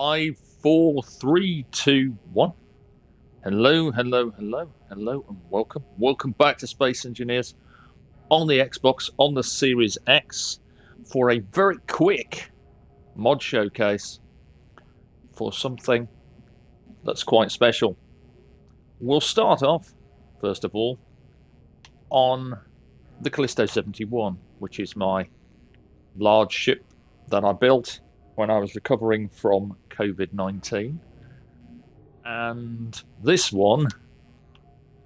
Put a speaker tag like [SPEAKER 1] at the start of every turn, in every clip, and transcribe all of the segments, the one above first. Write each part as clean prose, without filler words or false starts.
[SPEAKER 1] Five, four, three, two, one. Hello, hello, hello, hello, and welcome. Welcome back to Space Engineers on the Xbox, on the Series X, for a very quick mod showcase for something that's quite special. We'll start off, first of all, on the Callisto 71, which is my large ship that I built when I was recovering from COVID-19. And this one,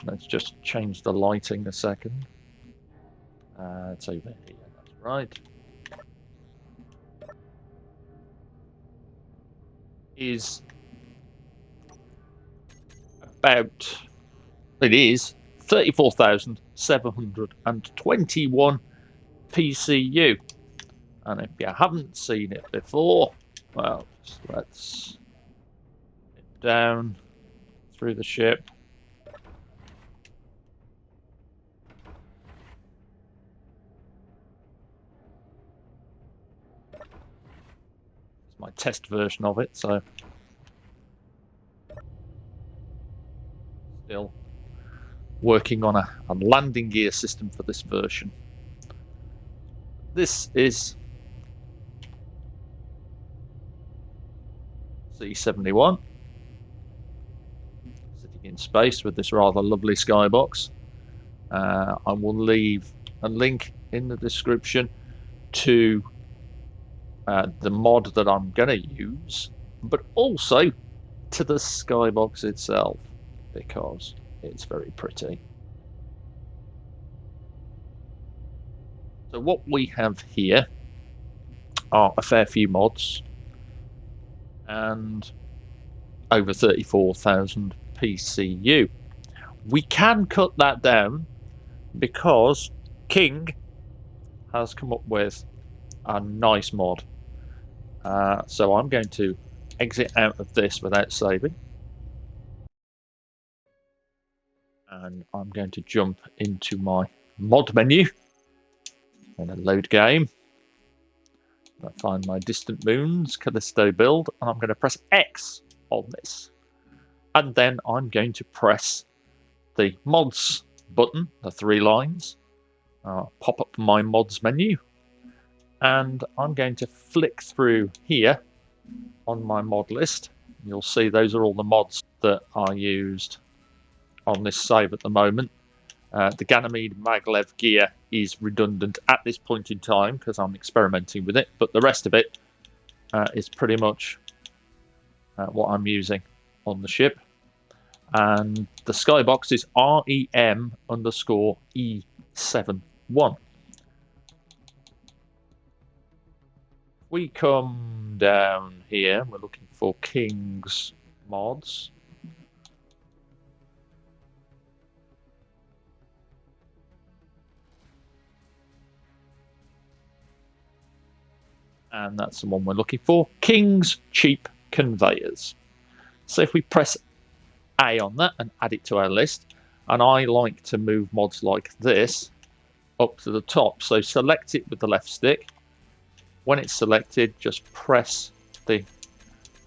[SPEAKER 1] let's just change the lighting a second. It's over here, that's right. Is 34,721 PCU. And if you haven't seen it before, well, let's get down through the ship. It's my test version of it, so still working on a landing gear system for this version. This is C71, sitting in space with this rather lovely skybox. I will leave a link in the description to the mod that I'm going to use, but also to the skybox itself, because it's very pretty. So what we have here are a fair few mods and over 34,000 PCU. We can cut that down because King has come up with a nice mod. So I'm going to exit out of this without saving. And I'm going to jump into my mod menu in a load game. I find my Distant Moons Callisto build, and I'm going to press X on this. And then I'm going to press the mods button, the three lines, pop up my mods menu, and I'm going to flick through here on my mod list. You'll see those are all the mods that are used on this save at the moment. The Ganymede Maglev gear is redundant at this point in time because I'm experimenting with it, but the rest of it is pretty much what I'm using on the ship. And the skybox is REM_E71. We come down here, we're looking for King's mods. And that's the one we're looking for, King's Cheap Conveyors. So if we press A on that and add it to our list, and I like to move mods like this up to the top, so select it with the left stick. When it's selected, just press the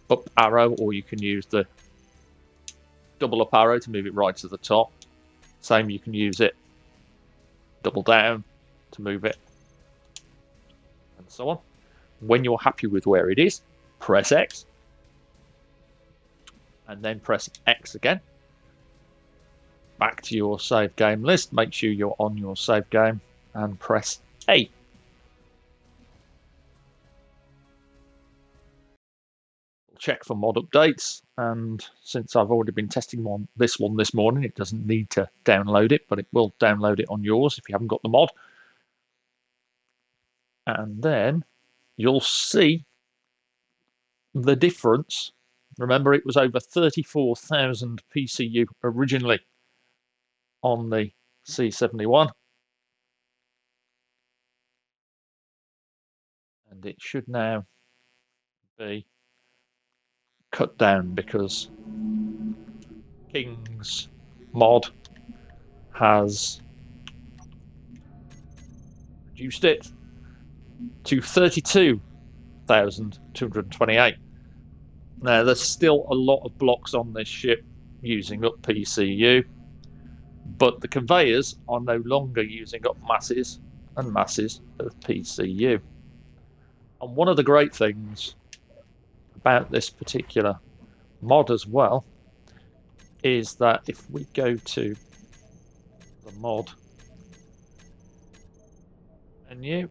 [SPEAKER 1] up arrow, or you can use the double up arrow to move it right to the top. Same, you can use it double down to move it, and so on. When you're happy with where it is, press X, and then press X again. Back to your save game list. Make sure you're on your save game and press A. Check for mod updates, and since I've already been testing this one this morning, it doesn't need to download it, but it will download it on yours if you haven't got the mod. And then you'll see the difference. Remember, it was over 34,000 PCU originally on the C71, and it should now be cut down because King's mod has reduced it to 32,228. Now, there's still a lot of blocks on this ship using up PCU, but the conveyors are no longer using up masses and masses of PCU. And one of the great things about this particular mod as well is that if we go to the mod menu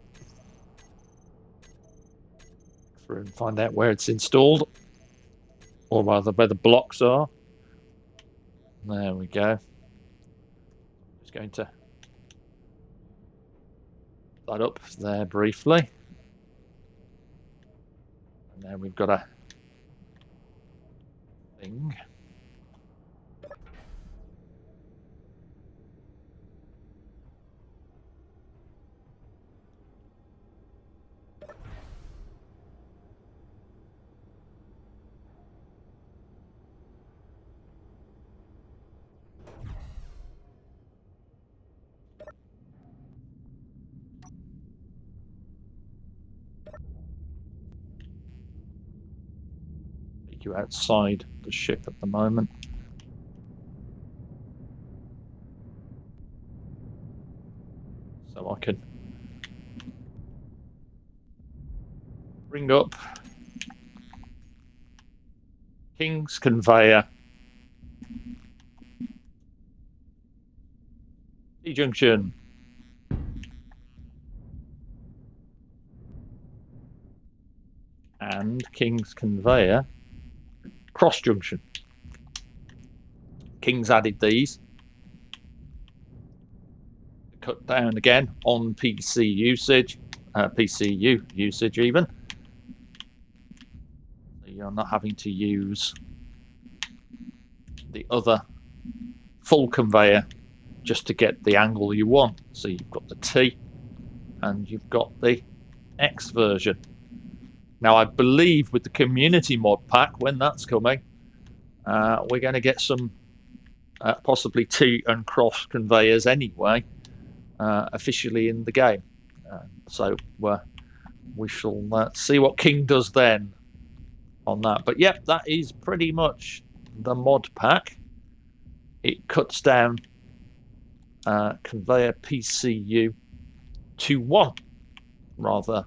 [SPEAKER 1] through and find out where it's installed, or rather where the blocks are. There we go. Just going to that up there briefly. And now we've got a thing. Take you outside the ship at the moment. So I can bring up King's Conveyor, T-junction, and King's Conveyor, cross junction. King's added these to cut down again on PC usage, PCU usage even. So you're not having to use the other full conveyor just to get the angle you want. So you've got the T and you've got the X version. Now I believe with the community mod pack, when that's coming, we're going to get some possibly T and cross conveyors anyway, officially in the game. So we shall see what King does then on that. But yep, that is pretty much the mod pack. It cuts down conveyor PCU to 1 rather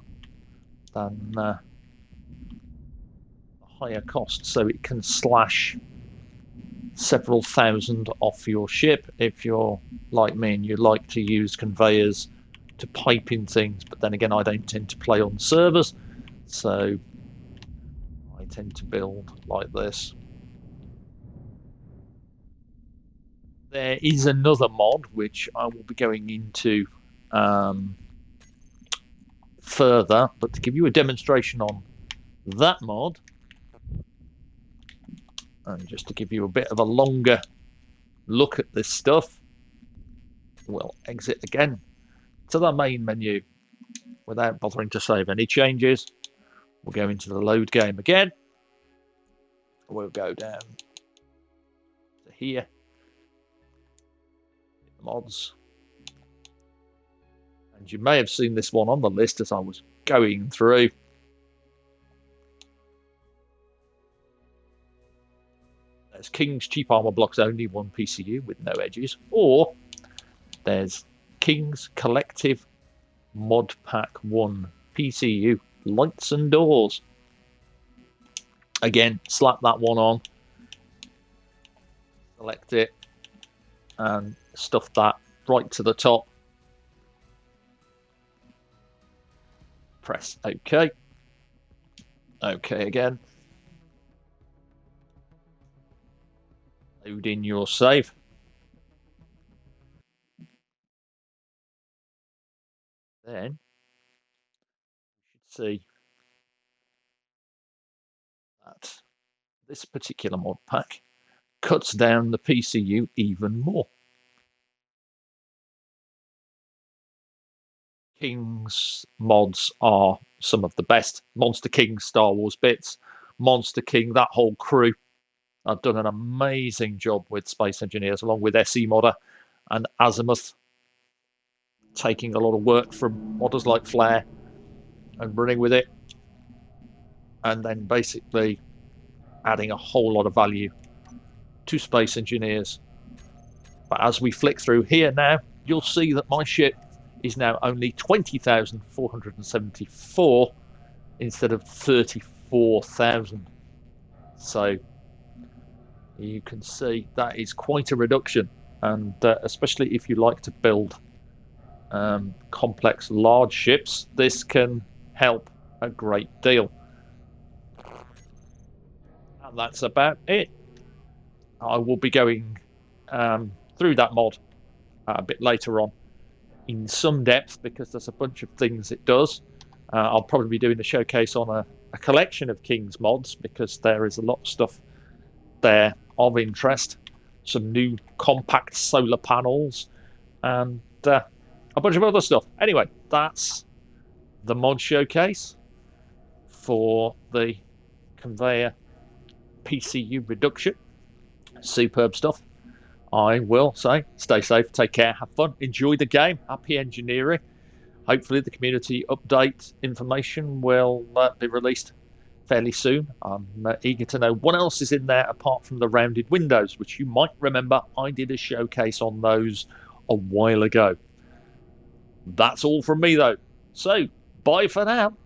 [SPEAKER 1] than a higher cost, so it can slash several thousand off your ship if you're like me and you like to use conveyors to pipe in things. But then again, I don't tend to play on servers, so I tend to build like this. There is another mod which I will be going into further, but to give you a demonstration on that mod, and just to give you a bit of a longer look at this stuff, we'll exit again to the main menu without bothering to save any changes. We'll go into the load game again. We'll go down to here, mods, and you may have seen this one on the list as I was going through. There's King's Cheap Armor Blocks Only, 1 PCU with no edges, or there's King's Collective Mod Pack 1 PCU Lights and Doors. Again, slap that one on, select it, and stuff that right to the top. Press OK. OK again. Load in your save. Then you should see that this particular mod pack cuts down the PCU even more. King's mods are some of the best. Monster King Star Wars bits, Monster King, that whole crew. I've done an amazing job with Space Engineers, along with SE Modder and Azimuth, taking a lot of work from modders like Flare and running with it, and then basically adding a whole lot of value to Space Engineers. But as we flick through here now, you'll see that my ship is now only 20,474 instead of 34,000. So you can see that is quite a reduction, and especially if you like to build complex large ships, this can help a great deal. And that's about it. I will be going through that mod a bit later on in some depth, because there's a bunch of things it does. I'll probably be doing a showcase on a collection of King's mods, because there is a lot of stuff there of interest. Some new compact solar panels and a bunch of other stuff. Anyway, that's the mod showcase for the conveyor PCU reduction. Superb stuff. I will say, stay safe, take care, have fun, enjoy the game, happy engineering. Hopefully the community update information will be released fairly soon. I'm eager to know what else is in there apart from the rounded windows, which you might remember I did a showcase on those a while ago. That's all from me though. So, bye for now.